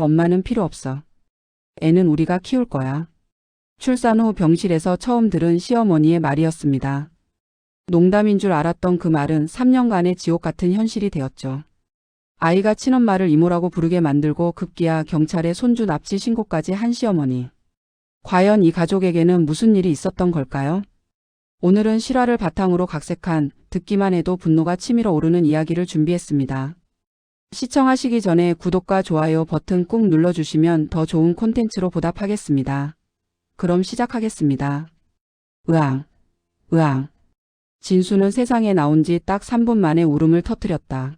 엄마는 필요 없어. 애는 우리가 키울 거야. 출산 후 병실에서 처음 들은 시어머니의 말이었습니다. 농담인 줄 알았던 그 말은 3년간의 지옥 같은 현실이 되었죠. 아이가 친엄마를 이모라고 부르게 만들고 급기야 경찰에 손주 납치 신고까지 한 시어머니. 과연 이 가족에게는 무슨 일이 있었던 걸까요? 오늘은 실화를 바탕으로 각색한 듣기만 해도 분노가 치밀어 오르는 이야기를 준비했습니다. 시청하시기 전에 구독과 좋아요 버튼 꾹 눌러주시면 더 좋은 콘텐츠로 보답하겠습니다. 그럼 시작하겠습니다. 으앙, 으앙. 진수는 세상에 나온 지 딱 3분 만에 울음을 터뜨렸다.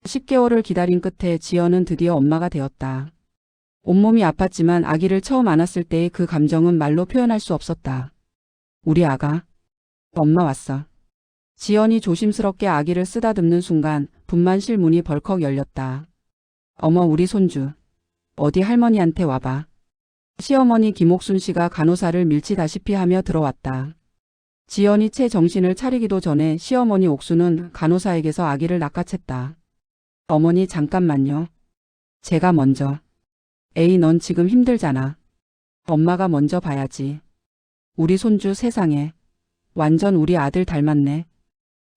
10개월을 기다린 끝에 지연은 드디어 엄마가 되었다. 온몸이 아팠지만 아기를 처음 안았을 때의 그 감정은 말로 표현할 수 없었다. 우리 아가. 엄마 왔어. 지연이 조심스럽게 아기를 쓰다듬는 순간 분만실 문이 벌컥 열렸다. 어머 우리 손주. 어디 할머니한테 와봐. 시어머니 김옥순 씨가 간호사를 밀치다시피 하며 들어왔다. 지연이 채 정신을 차리기도 전에 시어머니 옥순은 간호사에게서 아기를 낚아챘다. 어머니 잠깐만요. 제가 먼저. 에이 넌 지금 힘들잖아. 엄마가 먼저 봐야지. 우리 손주 세상에. 완전 우리 아들 닮았네.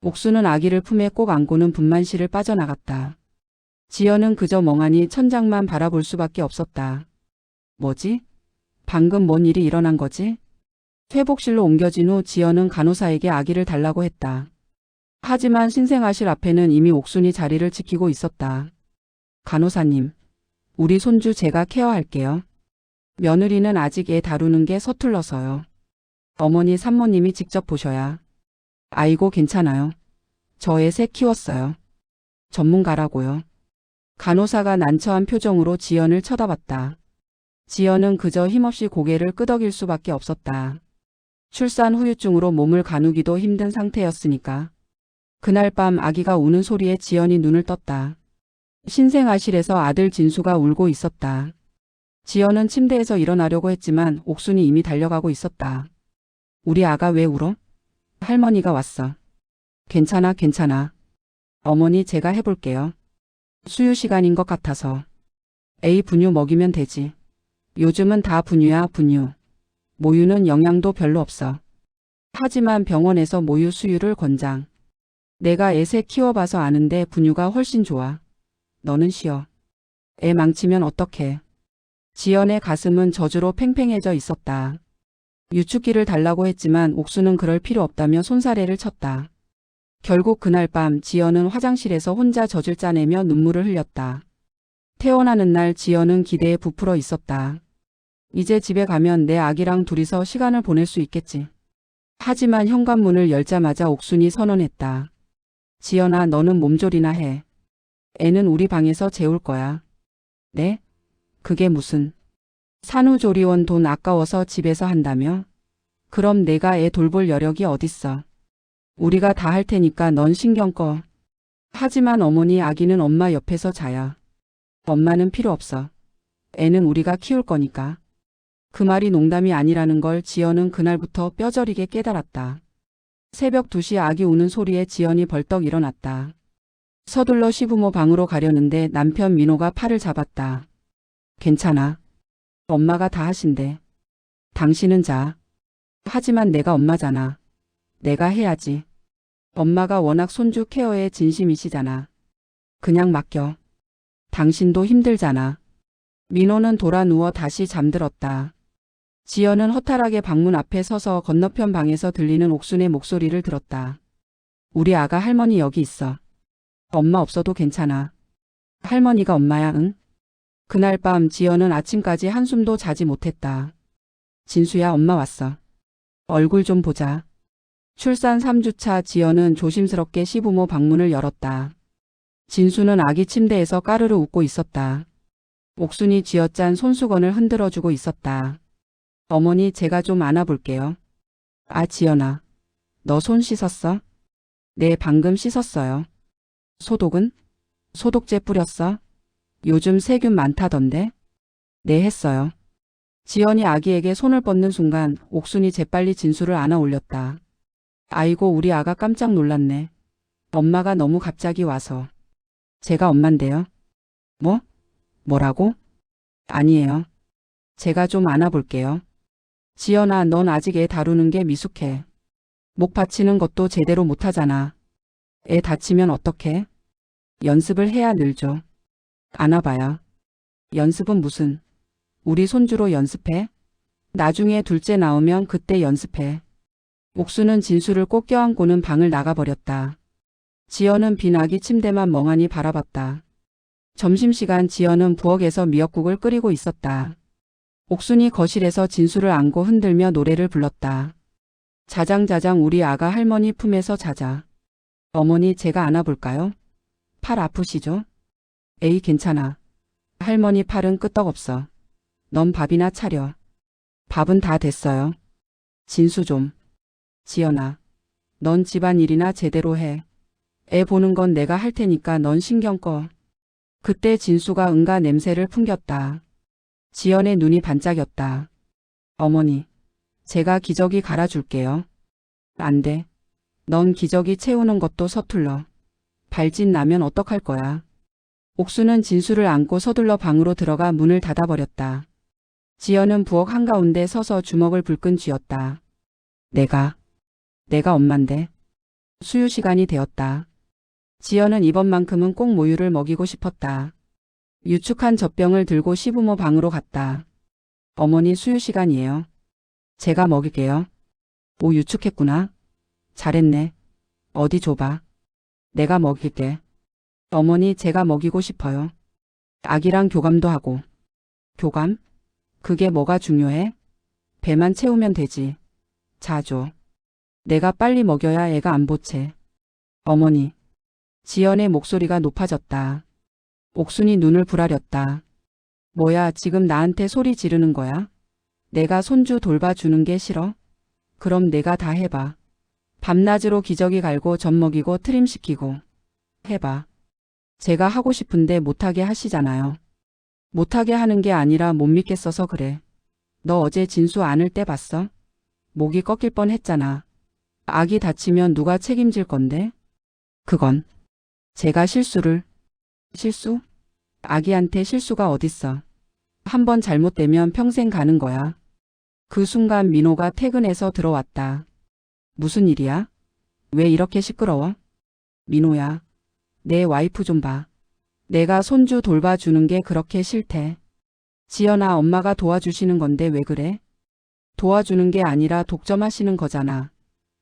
옥수는 아기를 품에 꼭 안고는 분만실을 빠져나갔다. 지연은 그저 멍하니 천장만 바라볼 수밖에 없었다. 뭐지? 방금 뭔 일이 일어난 거지? 회복실로 옮겨진 후 지연은 간호사에게 아기를 달라고 했다. 하지만 신생아실 앞에는 이미 옥순이 자리를 지키고 있었다. 간호사님, 우리 손주 제가 케어할게요. 며느리는 아직 애 다루는 게 서툴러서요. 어머니 산모님이 직접 보셔야. 아이고 괜찮아요. 저 애 새 키웠어요. 전문가라고요. 간호사가 난처한 표정으로 지연을 쳐다봤다. 지연은 그저 힘없이 고개를 끄덕일 수밖에 없었다. 출산 후유증으로 몸을 가누기도 힘든 상태였으니까. 그날 밤 아기가 우는 소리에 지연이 눈을 떴다. 신생아실에서 아들 진수가 울고 있었다. 지연은 침대에서 일어나려고 했지만 옥순이 이미 달려가고 있었다. 우리 아가 왜 울어? 할머니가 왔어. 괜찮아, 괜찮아. 어머니 제가 해볼게요. 수유 시간인 것 같아서. 에이 분유 먹이면 되지. 요즘은 다 분유야, 분유. 모유는 영양도 별로 없어. 하지만 병원에서 모유 수유를 권장. 내가 애 새 키워봐서 아는데 분유가 훨씬 좋아. 너는 쉬어. 애 망치면 어떡해. 지연의 가슴은 저주로 팽팽해져 있었다. 유축기를 달라고 했지만 옥수는 그럴 필요 없다며 손사래를 쳤다. 결국 그날 밤 지연은 화장실에서 혼자 젖을 짜내며 눈물을 흘렸다. 퇴원하는 날 지연은 기대에 부풀어 있었다. 이제 집에 가면 내 아기랑 둘이서 시간을 보낼 수 있겠지. 하지만 현관문을 열자마자 옥순이 선언했다. 지연아 너는 몸조리나 해. 애는 우리 방에서 재울 거야. 네? 그게 무슨. 산후조리원 돈 아까워서 집에서 한다며? 그럼 내가 애 돌볼 여력이 어딨어. 우리가 다 할 테니까 넌 신경 꺼. 하지만 어머니 아기는 엄마 옆에서 자야. 엄마는 필요 없어. 애는 우리가 키울 거니까. 그 말이 농담이 아니라는 걸 지연은 그날부터 뼈저리게 깨달았다. 새벽 2시 아기 우는 소리에 지연이 벌떡 일어났다. 서둘러 시부모 방으로 가려는데 남편 민호가 팔을 잡았다. 괜찮아. 엄마가 다 하신대. 당신은 자. 하지만 내가 엄마잖아. 내가 해야지. 엄마가 워낙 손주 케어에 진심이시잖아. 그냥 맡겨. 당신도 힘들잖아. 민호는 돌아 누워 다시 잠들었다. 지연은 허탈하게 방문 앞에 서서 건너편 방에서 들리는 옥순의 목소리를 들었다. 우리 아가 할머니 여기 있어. 엄마 없어도 괜찮아. 할머니가 엄마야 응? 그날 밤 지연은 아침까지 한숨도 자지 못했다. 진수야 엄마 왔어. 얼굴 좀 보자. 출산 3주차 지연은 조심스럽게 시부모 방문을 열었다. 진수는 아기 침대에서 까르르 웃고 있었다. 옥순이 쥐어짠 손수건을 흔들어주고 있었다. 어머니 제가 좀 안아볼게요. 아 지연아. 너 손 씻었어? 네 방금 씻었어요. 소독은? 소독제 뿌렸어? 요즘 세균 많다던데? 네 했어요. 지연이 아기에게 손을 뻗는 순간 옥순이 재빨리 진수를 안아 올렸다. 아이고 우리 아가 깜짝 놀랐네. 엄마가 너무 갑자기 와서. 제가 엄만데요. 뭐? 뭐라고? 아니에요. 제가 좀 안아볼게요. 지연아, 넌 아직 애 다루는 게 미숙해. 목 받치는 것도 제대로 못하잖아. 애 다치면 어떡해? 연습을 해야 늘죠. 안아봐야. 연습은 무슨? 우리 손주로 연습해? 나중에 둘째 나오면 그때 연습해. 옥수는 진수를 꼭 껴안고는 방을 나가버렸다. 지연은 빈 아기 침대만 멍하니 바라봤다. 점심시간 지연은 부엌에서 미역국을 끓이고 있었다. 옥순이 거실에서 진수를 안고 흔들며 노래를 불렀다. 자장자장 우리 아가 할머니 품에서 자자. 어머니, 제가 안아볼까요? 팔 아프시죠? 에이, 괜찮아. 할머니 팔은 끄떡없어. 넌 밥이나 차려. 밥은 다 됐어요. 진수 좀. 지연아, 넌 집안일이나 제대로 해. 애 보는 건 내가 할 테니까 넌 신경 꺼. 그때 진수가 응가 냄새를 풍겼다. 지연의 눈이 반짝였다. 어머니, 제가 기저귀 갈아줄게요. 안 돼. 넌 기저귀 채우는 것도 서툴러. 발진 나면 어떡할 거야. 옥수는 진수를 안고 서둘러 방으로 들어가 문을 닫아버렸다. 지연은 부엌 한가운데 서서 주먹을 불끈 쥐었다. 내가 엄만데. 수유 시간이 되었다. 지연은 이번만큼은 꼭 모유를 먹이고 싶었다. 유축한 젖병을 들고 시부모 방으로 갔다. 어머니, 수유 시간이에요. 제가 먹일게요. 오, 유축했구나. 잘했네. 어디 줘봐. 내가 먹일게. 어머니, 제가 먹이고 싶어요. 아기랑 교감도 하고. 교감? 그게 뭐가 중요해? 배만 채우면 되지. 자, 줘. 내가 빨리 먹여야 애가 안 보채. 어머니. 지연의 목소리가 높아졌다. 옥순이 눈을 부라렸다. 뭐야, 지금 나한테 소리 지르는 거야? 내가 손주 돌봐주는 게 싫어? 그럼 내가 다 해봐. 밤낮으로 기저귀 갈고 젖 먹이고 트림시키고. 해봐. 제가 하고 싶은데 못하게 하시잖아요. 못하게 하는 게 아니라 못 믿겠어서 그래. 너 어제 진수 안을 때 봤어? 목이 꺾일 뻔 했잖아. 아기 다치면 누가 책임질 건데? 그건 제가 실수를. 실수? 아기한테 실수가 어딨어. 한 번 잘못되면 평생 가는 거야. 그 순간 민호가 퇴근해서 들어왔다. 무슨 일이야? 왜 이렇게 시끄러워? 민호야, 내 와이프 좀 봐. 내가 손주 돌봐주는 게 그렇게 싫대. 지연아, 엄마가 도와주시는 건데 왜 그래? 도와주는 게 아니라 독점하시는 거잖아.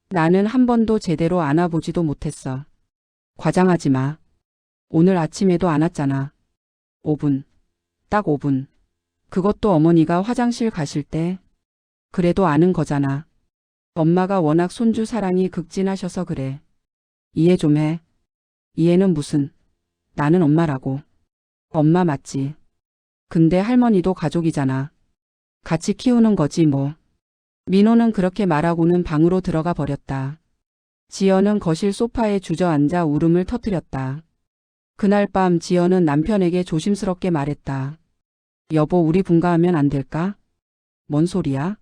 나는 한 번도 제대로 안아보지도 못했어. 과장하지 마. 오늘 아침에도 안았잖아. 5분. 딱 5분. 그것도 어머니가 화장실 가실 때. 그래도 아는 거잖아. 엄마가 워낙 손주 사랑이 극진하셔서 그래. 이해 좀 해. 이해는 무슨. 나는 엄마라고. 엄마 맞지. 근데 할머니도 가족이잖아. 같이 키우는 거지 뭐. 민호는 그렇게 말하고는 방으로 들어가 버렸다. 지연은 거실 소파에 주저앉아 울음을 터뜨렸다. 그날 밤 지연은 남편에게 조심스럽게 말했다. 여보, 우리 분가하면 안 될까? 뭔 소리야?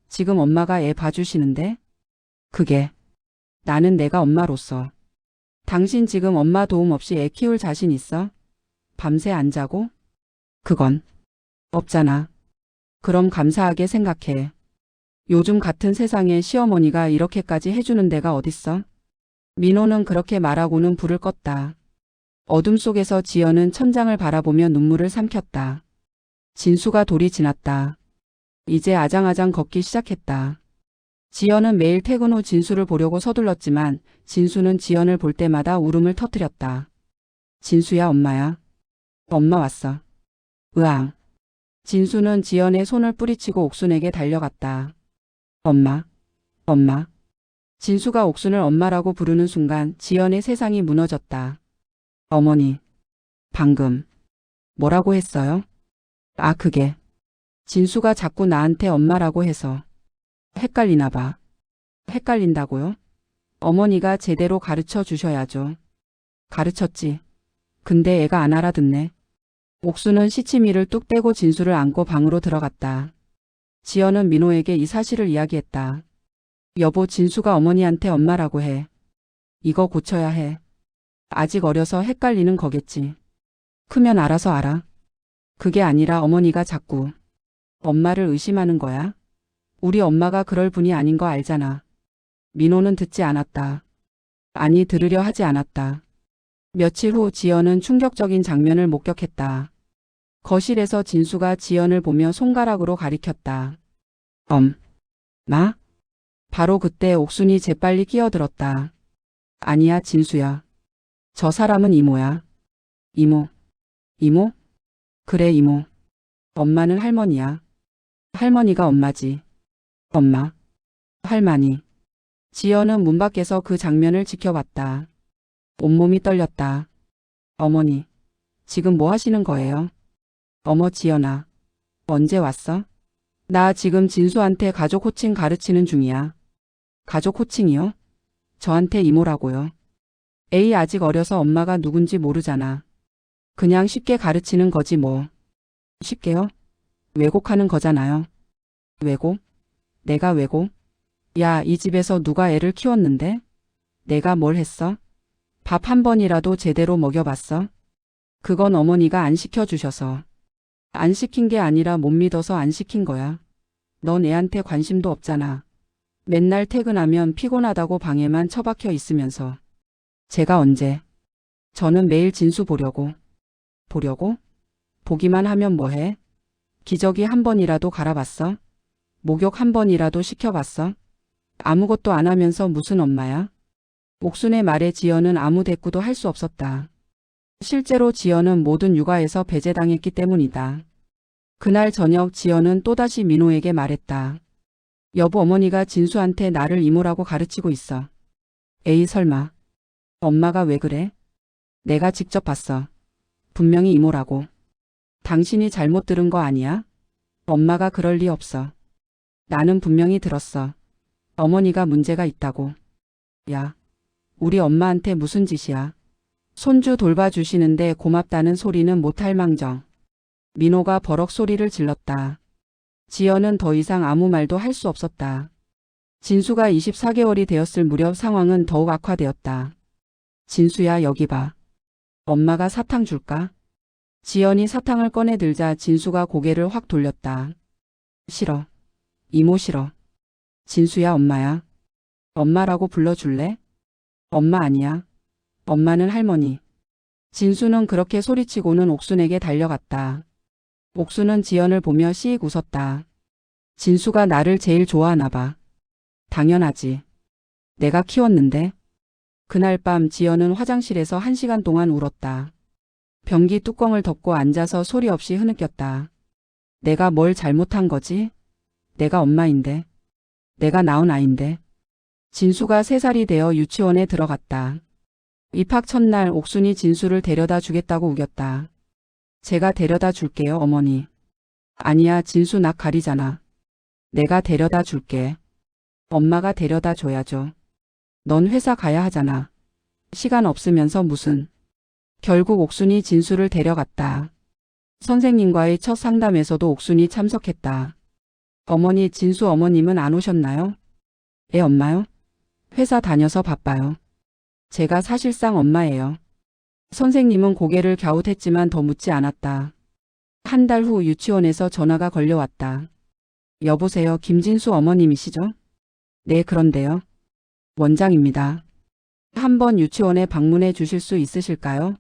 지금 엄마가 애 봐주시는데? 그게. 나는 내가 엄마로서. 당신 지금 엄마 도움 없이 애 키울 자신 있어? 밤새 안 자고? 그건 없잖아. 그럼 감사하게 생각해. 요즘 같은 세상에 시어머니가 이렇게까지 해주는 데가 어딨어? 민호는 그렇게 말하고는 불을 껐다. 어둠 속에서 지연은 천장을 바라보며 눈물을 삼켰다. 진수가 돌이 지났다. 이제 아장아장 걷기 시작했다. 지연은 매일 퇴근 후 진수를 보려고 서둘렀지만 진수는 지연을 볼 때마다 울음을 터뜨렸다. 진수야, 엄마야. 엄마 왔어. 으앙. 진수는 지연의 손을 뿌리치고 옥순에게 달려갔다. 엄마. 엄마. 진수가 옥순을 엄마라고 부르는 순간 지연의 세상이 무너졌다. 어머니. 방금. 뭐라고 했어요? 아, 그게. 진수가 자꾸 나한테 엄마라고 해서. 헷갈리나 봐. 헷갈린다고요? 어머니가 제대로 가르쳐 주셔야죠. 가르쳤지. 근데 애가 안 알아듣네. 옥수는 시치미를 뚝 떼고 진수를 안고 방으로 들어갔다. 지연은 민호에게 이 사실을 이야기했다. 여보, 진수가 어머니한테 엄마라고 해. 이거 고쳐야 해. 아직 어려서 헷갈리는 거겠지. 크면 알아서 알아. 그게 아니라 어머니가 자꾸 엄마를 의심하는 거야. 우리 엄마가 그럴 분이 아닌 거 알잖아. 민호는 듣지 않았다. 아니 들으려 하지 않았다. 며칠 후 지연은 충격적인 장면을 목격했다. 거실에서 진수가 지연을 보며 손가락으로 가리켰다. 마? 바로 그때 옥순이 재빨리 끼어들었다. 아니야 진수야. 저 사람은 이모야. 이모. 이모? 그래 이모. 엄마는 할머니야. 할머니가 엄마지. 엄마. 할머니. 지연은 문 밖에서 그 장면을 지켜봤다. 온몸이 떨렸다. 어머니. 지금 뭐 하시는 거예요? 어머 지연아. 언제 왔어? 나 지금 진수한테 가족 호칭 가르치는 중이야. 가족 호칭이요? 저한테 이모라고요. 에이 아직 어려서 엄마가 누군지 모르잖아. 그냥 쉽게 가르치는 거지 뭐. 쉽게요? 왜곡하는 거잖아요. 왜곡? 내가 왜곡? 야, 이 집에서 누가 애를 키웠는데? 내가 뭘 했어? 밥 한 번이라도 제대로 먹여봤어? 그건 어머니가 안 시켜주셔서. 안 시킨 게 아니라 못 믿어서 안 시킨 거야. 넌 애한테 관심도 없잖아. 맨날 퇴근하면 피곤하다고 방에만 처박혀 있으면서. 제가 언제? 저는 매일 진수 보려고. 보려고? 보기만 하면 뭐해? 기저귀 한 번이라도 갈아봤어? 목욕 한 번이라도 시켜봤어? 아무것도 안 하면서 무슨 엄마야? 옥순의 말에 지연은 아무 대꾸도 할 수 없었다. 실제로 지연은 모든 육아에서 배제당했기 때문이다. 그날 저녁 지연은 또다시 민호에게 말했다. 여보 어머니가 진수한테 나를 이모라고 가르치고 있어. 에이 설마. 엄마가 왜 그래? 내가 직접 봤어. 분명히 이모라고. 당신이 잘못 들은 거 아니야? 엄마가 그럴 리 없어. 나는 분명히 들었어. 어머니가 문제가 있다고. 야, 우리 엄마한테 무슨 짓이야? 손주 돌봐주시는데 고맙다는 소리는 못할 망정. 민호가 버럭 소리를 질렀다. 지연은 더 이상 아무 말도 할 수 없었다. 진수가 24개월이 되었을 무렵 상황은 더욱 악화되었다. 진수야 여기 봐. 엄마가 사탕 줄까? 지연이 사탕을 꺼내 들자 진수가 고개를 확 돌렸다. 싫어. 이모 싫어. 진수야 엄마야. 엄마라고 불러줄래? 엄마 아니야. 엄마는 할머니. 진수는 그렇게 소리치고는 옥순에게 달려갔다. 옥순은 지연을 보며 씩 웃었다. 진수가 나를 제일 좋아하나 봐. 당연하지. 내가 키웠는데. 그날 밤 지연은 화장실에서 1시간 동안 울었다. 변기 뚜껑을 덮고 앉아서 소리 없이 흐느꼈다. 내가 뭘 잘못한 거지? 내가 엄마인데. 내가 낳은 아인데. 진수가 3살이 되어 유치원에 들어갔다. 입학 첫날 옥순이 진수를 데려다 주겠다고 우겼다. 제가 데려다 줄게요 어머니. 아니야 진수 낯 가리잖아. 내가 데려다 줄게. 엄마가 데려다 줘야죠. 넌 회사 가야 하잖아. 시간 없으면서 무슨. 결국 옥순이 진수를 데려갔다. 선생님과의 첫 상담에서도 옥순이 참석했다. 어머니 진수 어머님은 안 오셨나요? 애 엄마요? 회사 다녀서 바빠요. 제가 사실상 엄마예요. 선생님은 고개를 갸웃했지만 더 묻지 않았다. 한 달 후 유치원에서 전화가 걸려왔다. 여보세요 김진수 어머님이시죠? 네 그런데요. 원장입니다. 한번 유치원에 방문해 주실 수 있으실까요?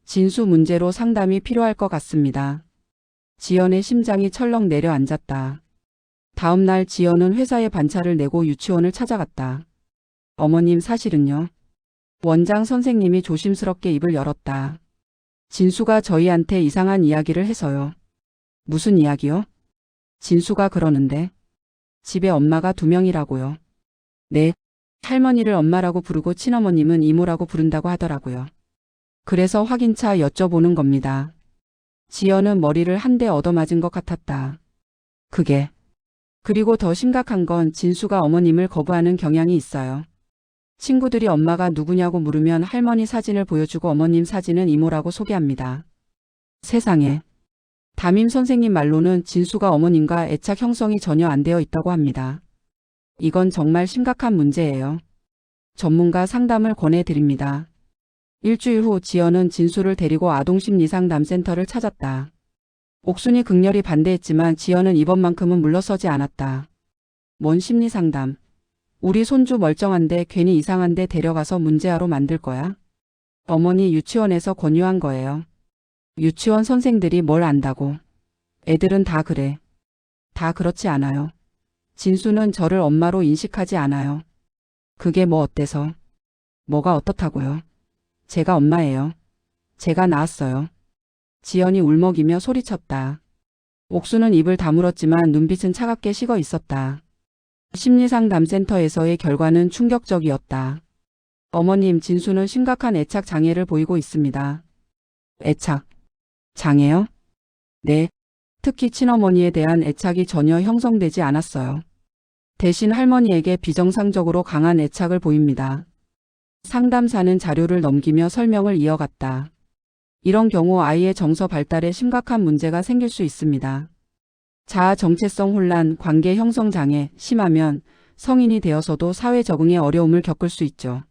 진수 문제로 상담이 필요할 것 같습니다. 지연의 심장이 철렁 내려앉았다. 다음 날 지연은 회사에 반차를 내고 유치원을 찾아갔다. 어머님 사실은요. 원장 선생님이 조심스럽게 입을 열었다. 진수가 저희한테 이상한 이야기를 해서요. 무슨 이야기요? 진수가 그러는데. 집에 엄마가 2명이라고요. 네. 할머니를 엄마라고 부르고 친어머님은 이모라고 부른다고 하더라고요. 그래서 확인차 여쭤보는 겁니다. 지연은 머리를 한 대 얻어맞은 것 같았다. 그게. 그리고 더 심각한 건 진수가 어머님을 거부하는 경향이 있어요. 친구들이 엄마가 누구냐고 물으면 할머니 사진을 보여주고 어머님 사진은 이모라고 소개합니다. 세상에. 담임 선생님 말로는 진수가 어머님과 애착 형성이 전혀 안 되어 있다고 합니다. 이건 정말 심각한 문제예요. 전문가 상담을 권해드립니다. 일주일 후 지연은 진수를 데리고 아동심리상담센터를 찾았다. 옥순이 극렬히 반대했지만 지연은 이번만큼은 물러서지 않았다. 뭔 심리상담. 우리 손주 멀쩡한데 괜히 이상한 데 데려가서 문제아로 만들 거야? 어머니 유치원에서 권유한 거예요. 유치원 선생들이 뭘 안다고. 애들은 다 그래. 다 그렇지 않아요. 진수는 저를 엄마로 인식하지 않아요. 그게 뭐 어때서? 뭐가 어떻다고요? 제가 엄마예요. 제가 낳았어요. 지연이 울먹이며 소리쳤다. 옥수는 입을 다물었지만 눈빛은 차갑게 식어 있었다. 심리상담센터에서의 결과는 충격적이었다. 어머님, 진수는 심각한 애착 장애를 보이고 있습니다. 애착 장애요? 네. 특히 친어머니에 대한 애착이 전혀 형성되지 않았어요. 대신 할머니에게 비정상적으로 강한 애착을 보입니다. 상담사는 자료를 넘기며 설명을 이어갔다. 이런 경우 아이의 정서 발달에 심각한 문제가 생길 수 있습니다. 자아 정체성 혼란, 관계 형성 장애, 심하면 성인이 되어서도 사회 적응에 어려움을 겪을 수 있죠.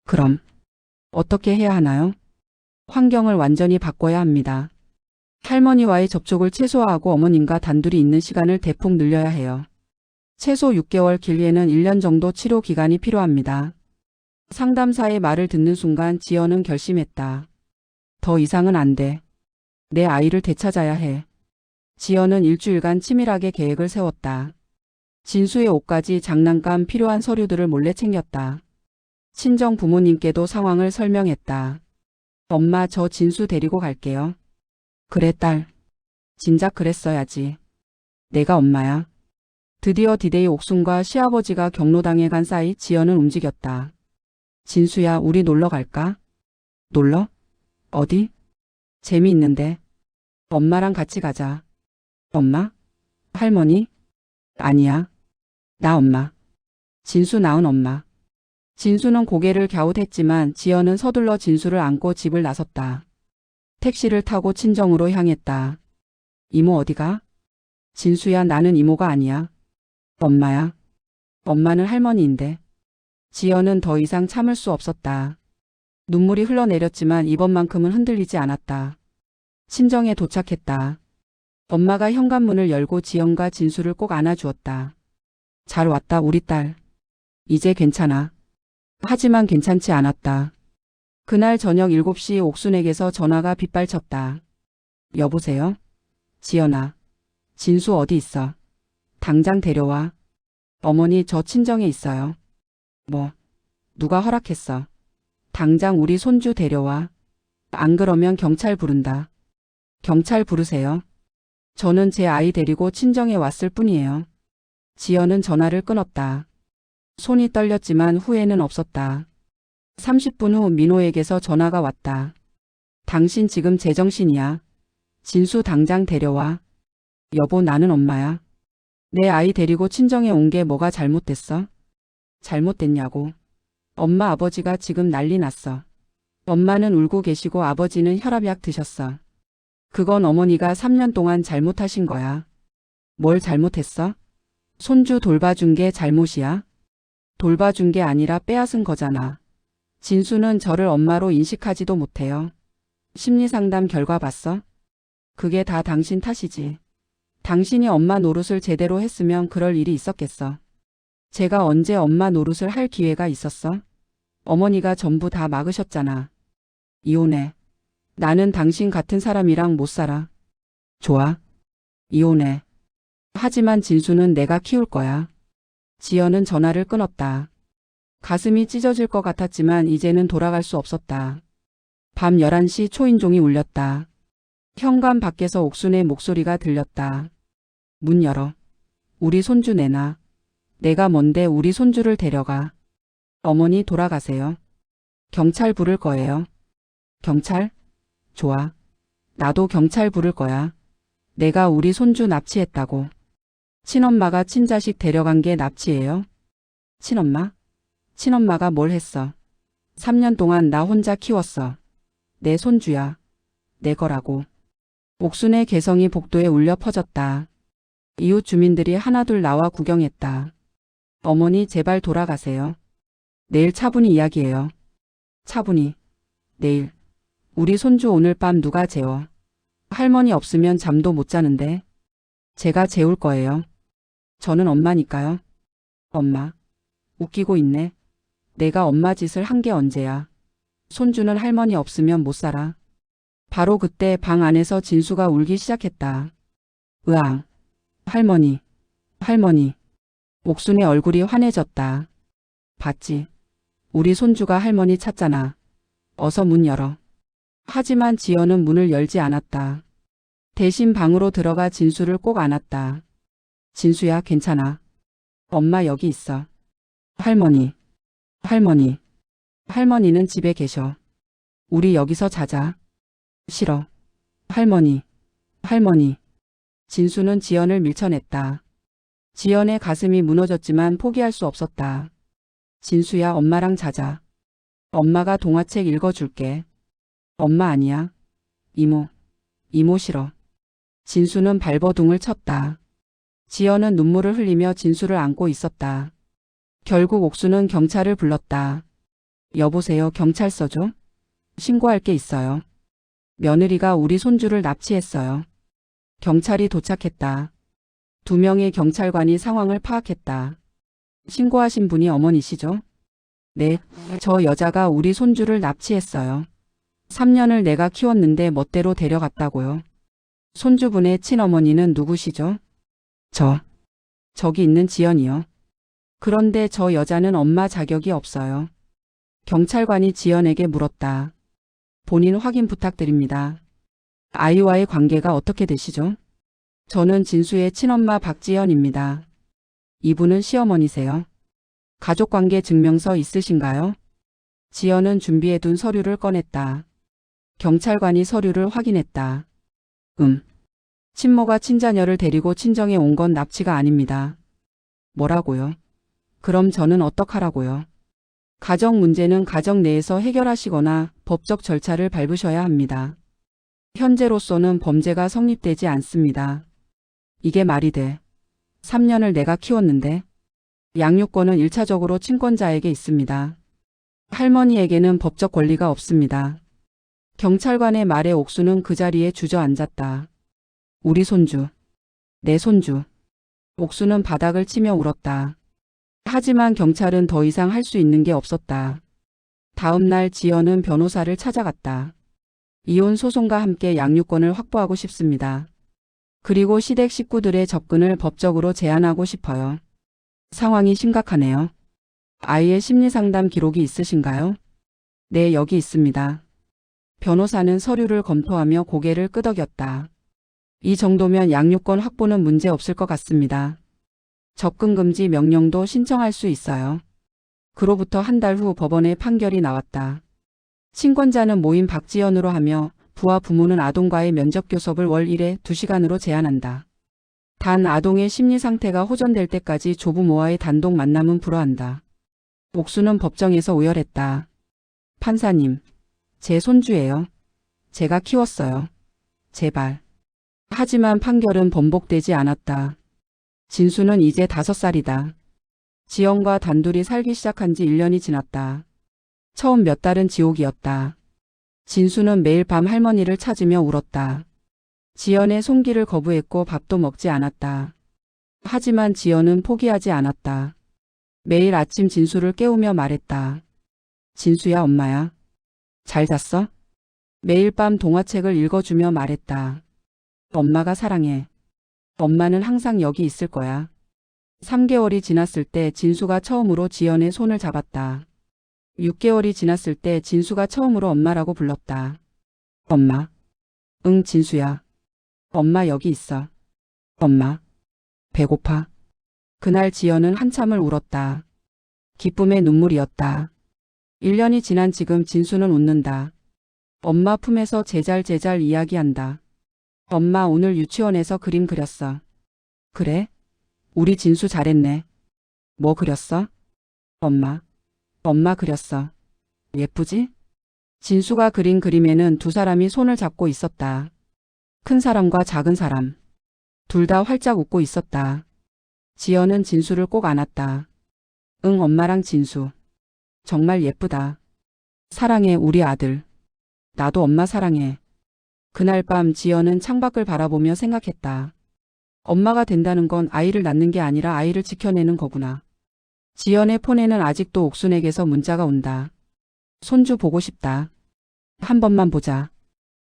그럼 어떻게 해야 하나요? 환경을 완전히 바꿔야 합니다. 할머니와의 접촉을 최소화하고 어머님과 단둘이 있는 시간을 대폭 늘려야 해요. 최소 6개월, 길게는 1년 정도 치료 기간이 필요합니다. 상담사의 말을 듣는 순간 지연은 결심했다. 더 이상은 안 돼. 내 아이를 되찾아야 해. 지연은 일주일간 치밀하게 계획을 세웠다. 진수의 옷까지, 장난감, 필요한 서류들을 몰래 챙겼다. 친정 부모님께도 상황을 설명했다. 엄마, 저 진수 데리고 갈게요. 그래, 딸. 진작 그랬어야지. 내가 엄마야. 드디어 디데이. 옥순과 시아버지가 경로당에 간 사이 지연은 움직였다. 진수야, 우리 놀러 갈까? 놀러? 어디? 재미있는데. 엄마랑 같이 가자. 엄마? 할머니? 아니야. 나 엄마. 진수 낳은 엄마. 진수는 고개를 갸웃했지만 지연은 서둘러 진수를 안고 집을 나섰다. 택시를 타고 친정으로 향했다. 이모 어디가? 진수야, 나는 이모가 아니야. 엄마야. 엄마는 할머니인데. 지연은 더 이상 참을 수 없었다. 눈물이 흘러내렸지만 이번만큼은 흔들리지 않았다. 친정에 도착했다. 엄마가 현관문을 열고 지연과 진수를 꼭 안아주었다. 잘 왔다, 우리 딸. 이제 괜찮아. 하지만 괜찮지 않았다. 그날 저녁 7시 옥순에게서 전화가 빗발쳤다. 여보세요? 지연아. 진수 어디 있어? 당장 데려와. 어머니, 저 친정에 있어요. 뭐? 누가 허락했어? 당장 우리 손주 데려와. 안 그러면 경찰 부른다. 경찰 부르세요. 저는 제 아이 데리고 친정에 왔을 뿐이에요. 지연은 전화를 끊었다. 손이 떨렸지만 후회는 없었다. 30분 후 민호에게서 전화가 왔다. 당신 지금 제정신이야. 진수 당장 데려와. 여보, 나는 엄마야. 내 아이 데리고 친정에 온 게 뭐가 잘못됐어? 잘못됐냐고. 엄마, 아버지가 지금 난리 났어. 엄마는 울고 계시고 아버지는 혈압약 드셨어. 그건 어머니가 3년 동안 잘못하신 거야. 뭘 잘못했어? 손주 돌봐준 게 잘못이야? 돌봐준 게 아니라 빼앗은 거잖아. 진수는 저를 엄마로 인식하지도 못해요. 심리상담 결과 봤어? 그게 다 당신 탓이지. 당신이 엄마 노릇을 제대로 했으면 그럴 일이 있었겠어. 제가 언제 엄마 노릇을 할 기회가 있었어? 어머니가 전부 다 막으셨잖아. 이혼해. 나는 당신 같은 사람이랑 못 살아. 좋아. 이혼해. 하지만 진수는 내가 키울 거야. 지연은 전화를 끊었다. 가슴이 찢어질 것 같았지만 이제는 돌아갈 수 없었다. 밤 11시 초인종이 울렸다. 현관 밖에서 옥순의 목소리가 들렸다. 문 열어. 우리 손주 내놔. 내가 뭔데 우리 손주를 데려가. 어머니 돌아가세요. 경찰 부를 거예요. 경찰? 좋아. 나도 경찰 부를 거야. 내가 우리 손주 납치했다고. 친엄마가 친자식 데려간 게 납치예요? 친엄마? 친엄마가 뭘 했어? 3년 동안 나 혼자 키웠어. 내 손주야. 내 거라고. 옥순의 개성이 복도에 울려 퍼졌다. 이웃 주민들이 하나둘 나와 구경했다. 어머니, 제발 돌아가세요. 내일 차분히 이야기해요. 차분히. 내일. 우리 손주 오늘 밤 누가 재워? 할머니 없으면 잠도 못 자는데. 제가 재울 거예요. 저는 엄마니까요. 엄마. 웃기고 있네. 내가 엄마 짓을 한 게 언제야. 손주는 할머니 없으면 못 살아. 바로 그때 방 안에서 진수가 울기 시작했다. 으앙. 할머니. 할머니. 옥순의 얼굴이 환해졌다. 봤지? 우리 손주가 할머니 찾잖아. 어서 문 열어. 하지만 지연은 문을 열지 않았다. 대신 방으로 들어가 진수를 꼭 안았다. 진수야, 괜찮아. 엄마 여기 있어. 할머니. 할머니. 할머니는 집에 계셔. 우리 여기서 자자. 싫어. 할머니. 할머니. 진수는 지연을 밀쳐냈다. 지연의 가슴이 무너졌지만 포기할 수 없었다. 진수야, 엄마랑 자자. 엄마가 동화책 읽어줄게. 엄마 아니야. 이모. 이모 싫어. 진수는 발버둥을 쳤다. 지연은 눈물을 흘리며 진수를 안고 있었다. 결국 옥수는 경찰을 불렀다. 여보세요, 경찰서죠? 신고할 게 있어요. 며느리가 우리 손주를 납치했어요. 경찰이 도착했다. 2명의 경찰관이 상황을 파악했다. 신고하신 분이 어머니시죠? 네, 저 여자가 우리 손주를 납치했어요. 3년을 내가 키웠는데 멋대로 데려갔다고요. 손주분의 친어머니는 누구시죠? 저기 있는 지연이요. 그런데 저 여자는 엄마 자격이 없어요. 경찰관이 지연에게 물었다. 본인 확인 부탁드립니다. 아이와의 관계가 어떻게 되시죠? 저는 진수의 친엄마 박지연입니다. 이분은 시어머니세요. 가족관계 증명서 있으신가요? 지연은 준비해둔 서류를 꺼냈다. 경찰관이 서류를 확인했다. 친모가 친자녀를 데리고 친정에 온 건 납치가 아닙니다. 뭐라고요? 그럼 저는 어떡하라고요? 가정 문제는 가정 내에서 해결하시거나 법적 절차를 밟으셔야 합니다. 현재로서는 범죄가 성립되지 않습니다. 이게 말이 돼. 3년을 내가 키웠는데. 양육권은 1차적으로 친권자에게 있습니다. 할머니에게는 법적 권리가 없습니다. 경찰관의 말에 옥수는 그 자리에 주저앉았다. 우리 손주. 내 손주. 옥수는 바닥을 치며 울었다. 하지만 경찰은 더 이상 할 수 있는 게 없었다. 다음 날 지연은 변호사를 찾아갔다. 이혼 소송과 함께 양육권을 확보하고 싶습니다. 그리고 시댁 식구들의 접근을 법적으로 제한하고 싶어요. 상황이 심각하네요. 아이의 심리상담 기록이 있으신가요? 네, 여기 있습니다. 변호사는 서류를 검토하며 고개를 끄덕였다. 이 정도면 양육권 확보는 문제 없을 것 같습니다. 접근금지 명령도 신청할 수 있어요. 그로부터 한 달 후 법원의 판결이 나왔다. 친권자는 모임 박지연으로 하며 부와 부모는 아동과의 면접 교섭을 월 1회 2시간으로 제한한다. 단 아동의 심리 상태가 호전될 때까지 조부모와의 단독 만남은 불허한다. 옥수는 법정에서 오열했다. 판사님, 제 손주예요. 제가 키웠어요. 제발. 하지만 판결은 번복되지 않았다. 진수는 이제 5살이다. 지연과 단둘이 살기 시작한 지 1년이 지났다. 처음 몇 달은 지옥이었다. 진수는 매일 밤 할머니를 찾으며 울었다. 지연의 손길을 거부했고 밥도 먹지 않았다. 하지만 지연은 포기하지 않았다. 매일 아침 진수를 깨우며 말했다. 진수야, 엄마야. 잘 잤어? 매일 밤 동화책을 읽어주며 말했다. 엄마가 사랑해. 엄마는 항상 여기 있을 거야. 3개월이 지났을 때 진수가 처음으로 지연의 손을 잡았다. 6개월이 지났을 때 진수가 처음으로 엄마라고 불렀다. 엄마. 응, 진수야. 엄마 여기 있어. 엄마. 배고파. 그날 지연은 한참을 울었다. 기쁨의 눈물이었다. 1년이 지난 지금 진수는 웃는다. 엄마 품에서 제잘제잘 이야기한다. 엄마 오늘 유치원에서 그림 그렸어. 그래? 우리 진수 잘했네. 뭐 그렸어? 엄마. 엄마 그렸어. 예쁘지? 진수가 그린 그림에는 두 사람이 손을 잡고 있었다. 큰 사람과 작은 사람. 둘 다 활짝 웃고 있었다. 지연은 진수를 꼭 안았다. 응, 엄마랑 진수. 정말 예쁘다. 사랑해, 우리 아들. 나도 엄마 사랑해. 그날 밤 지연은 창밖을 바라보며 생각했다. 엄마가 된다는 건 아이를 낳는 게 아니라 아이를 지켜내는 거구나. 지연의 폰에는 아직도 옥순에게서 문자가 온다. 손주 보고 싶다. 한 번만 보자.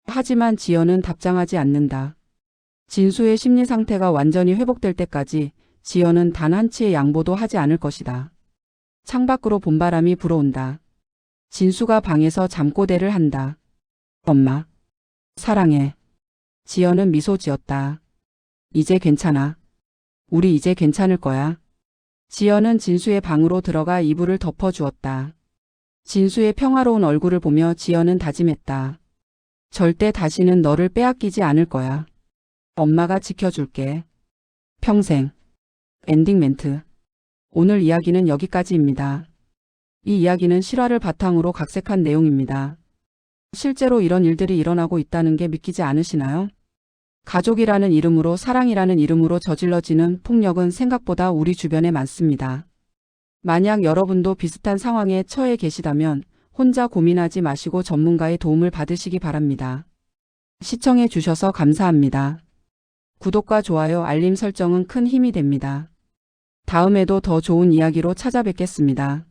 하지만 지연은 답장하지 않는다. 진수의 심리 상태가 완전히 회복될 때까지 지연은 단 한치의 양보도 하지 않을 것이다. 창밖으로 봄바람이 불어온다. 진수가 방에서 잠꼬대를 한다. 엄마. 사랑해. 지연은 미소 지었다. 이제 괜찮아. 우리 이제 괜찮을 거야. 지연은 진수의 방으로 들어가 이불을 덮어주었다. 진수의 평화로운 얼굴을 보며 지연은 다짐했다. 절대 다시는 너를 빼앗기지 않을 거야. 엄마가 지켜줄게. 평생. 엔딩 멘트. 오늘 이야기는 여기까지입니다. 이 이야기는 실화를 바탕으로 각색한 내용입니다. 실제로 이런 일들이 일어나고 있다는 게 믿기지 않으시나요? 가족이라는 이름으로 사랑이라는 이름으로 저질러지는 폭력은 생각보다 우리 주변에 많습니다. 만약 여러분도 비슷한 상황에 처해 계시다면 혼자 고민하지 마시고 전문가의 도움을 받으시기 바랍니다. 시청해 주셔서 감사합니다. 구독과 좋아요, 알림 설정은 큰 힘이 됩니다. 다음에도 더 좋은 이야기로 찾아뵙겠습니다.